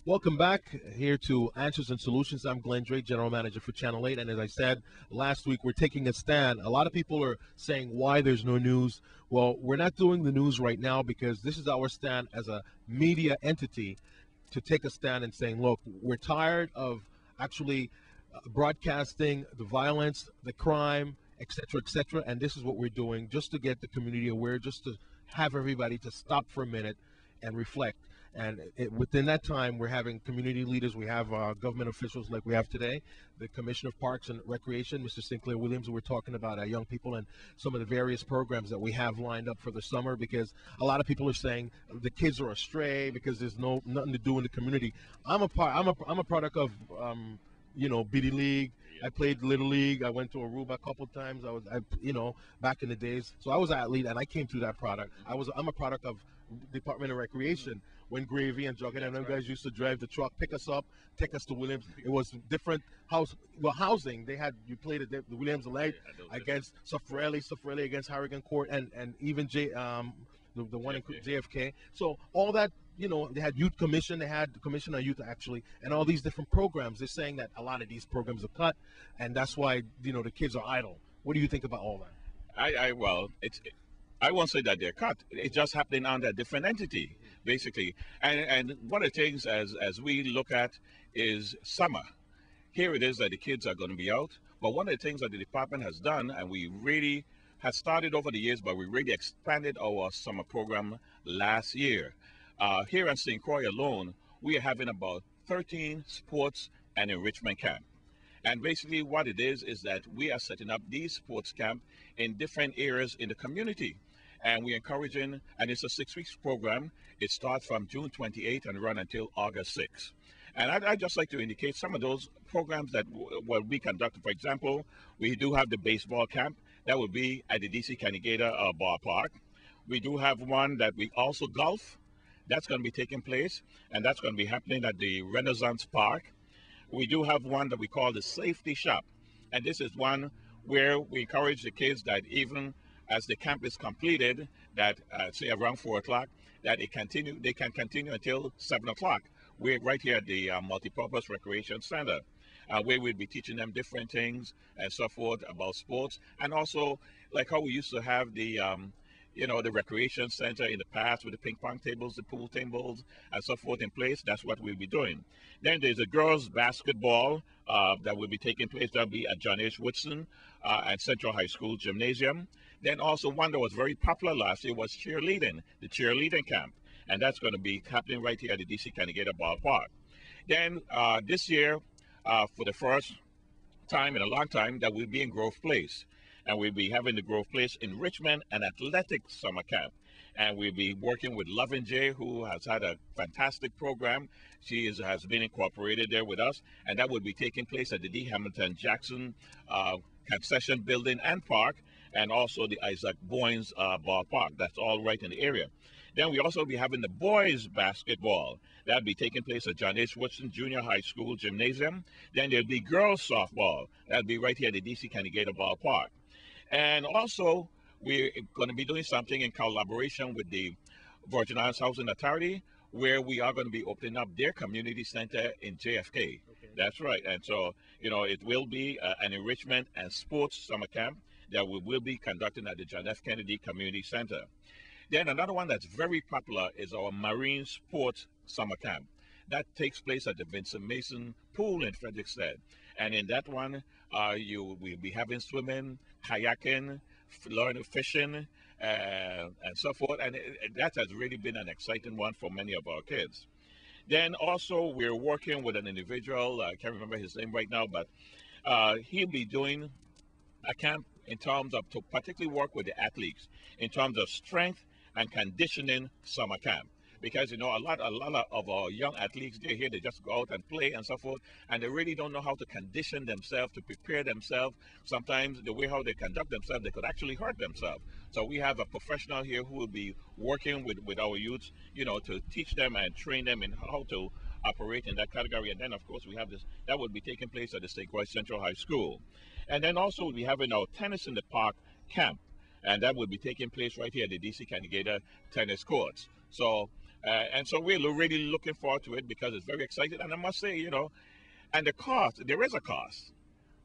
Welcome back here to Answers and Solutions. I'm Glenn Drake, General Manager for Channel 8. And as I said last week, we're taking a stand. A lot of people are saying why there's no news. Well, we're not doing the news right now because this is our stand as a media entity to take a stand and saying, look, we're tired of actually broadcasting the violence, the crime, etc., etc. And this is what we're doing just to get the community aware, just to have everybody to stop for a minute and reflect. And within that time, we're having community leaders. We have government officials like we have today, the Commissioner of Parks and Recreation, Mr. Sinclair Williams. We're talking about young people and some of the various programs that we have lined up for the summer, because a lot of people are saying the kids are astray because there's nothing to do in the community. I'm a product of BD League. I played Little League. I went to Aruba a couple times. Back in the days. So I was an athlete, and I came through that product. I'm a product of Department of Recreation. When Gravy and Jughead and them guys used to drive the truck, pick us up, take us to Williams. It was different housing. You played at the Williams Light against Saffarelli against Harrigan Court, and even the one in JFK. So all that, they had youth commission, they had the commission on youth actually, and all these different programs. They're saying that a lot of these programs are cut, and that's why the kids are idle. What do you think about all that? I won't say that they're cut. It's just happening under a different entity, basically. And one of the things as we look at is summer. Here it is that the kids are going to be out. But one of the things that the department has done, and we really have started over the years, but we really expanded our summer program last year. Here in St. Croix alone, we are having about 13 sports and enrichment camps. And basically what it is that we are setting up these sports camp in different areas in the community. And we're encouraging, and it's a 6-week program. It starts from June 28th and run until August 6th. And I'd just like to indicate some of those programs that will be conducted. For example, we do have the baseball camp. That will be at the DC Canigata ballpark. We do have one that we also golf. That's going to be taking place, and that's going to be happening at the Renaissance Park. We do have one that we call the Safety Shop. And this is one where we encourage the kids that even as the camp is completed, that say around 4 o'clock, that they can continue until 7 o'clock. We're right here at the Multipurpose Recreation Center, where we'll be teaching them different things and so forth about sports. And also, like how we used to have the recreation center in the past with the ping pong tables, the pool tables, and so forth in place. That's what we'll be doing. Then there's a girls' basketball that will be taking place. That'll be at John H. Woodson and Central High School Gymnasium. Then also one that was very popular last year was cheerleading, the cheerleading camp. And that's going to be happening right here at the DC Canigata Ballpark. Then this year, for the first time in a long time, that we'll be in Grove Place. And we'll be having the Grove Place Enrichment and Athletics Summer Camp. And we'll be working with Lovin' J, who has had a fantastic program. She has been incorporated there with us, and that will be taking place at the D. Hamilton Jackson Concession Building and Park, and also the Isaac Boynes Ballpark. That's all right in the area. Then we also be having the boys basketball. That'll be taking place at John H. Woodson Junior High School Gymnasium. Then there'll be girls softball. That'll be right here at the DC Canigata Ballpark. And also, we're going to be doing something in collaboration with the Virgin Islands Housing Authority, where we are going to be opening up their community center in JFK. Okay. That's right. And so, it will be an enrichment and sports summer camp that we will be conducting at the John F. Kennedy Community Center. Then another one that's very popular is our Marine Sports Summer Camp. That takes place at the Vincent Mason Pool in Frederiksted. And in that one, you will be having swimming, kayaking, learning fishing, and so forth. And that has really been an exciting one for many of our kids. Then also, we're working with an individual, I can't remember his name right now, but he'll be doing a camp in terms of to particularly work with the athletes in terms of strength and conditioning summer camp. Because a lot of our young athletes, they're here, they just go out and play and so forth, and they really don't know how to condition themselves, to prepare themselves. Sometimes the way how they conduct themselves, they could actually hurt themselves. So we have a professional here who will be working with our youths, to teach them and train them in how to operate in that category. And then of course we have this, that will be taking place at the St. Croix Central High School. And then also we'll be having our Tennis in the Park camp, and that will be taking place right here at the DC Canigata tennis courts. So And so we're really looking forward to it because it's very exciting. And I must say, and the cost, there is a cost,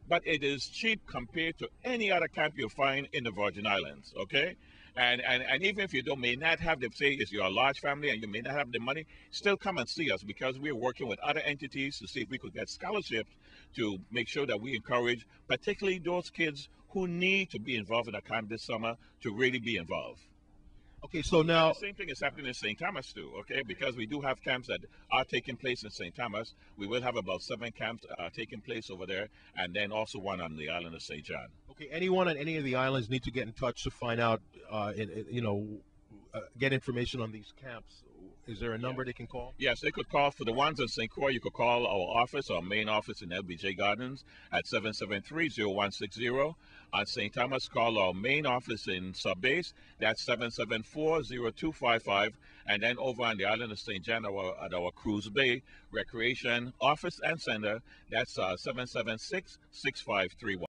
but it is cheap compared to any other camp you'll find in the Virgin Islands, okay? And even if you may not have the, say, if you're a large family and you may not have the money, still come and see us because we're working with other entities to see if we could get scholarships to make sure that we encourage, particularly those kids who need to be involved in a camp this summer to really be involved. Okay, so now the same thing is happening in St. Thomas too, okay? Because we do have camps that are taking place in St. Thomas. We will have about 7 camps taking place over there, and then also one on the island of St. John. okay, anyone on any of the islands need to get in touch to find out, get information on these camps. Is there a number they can call? Yes, they could call for the ones in St. Croix. You could call our office, our main office in LBJ Gardens at 773-0160. On St. Thomas, call our main office in Subbase. That's 774-0255. And then over on the island of St. John, at our Cruise Bay Recreation Office and Center, that's 776-6531.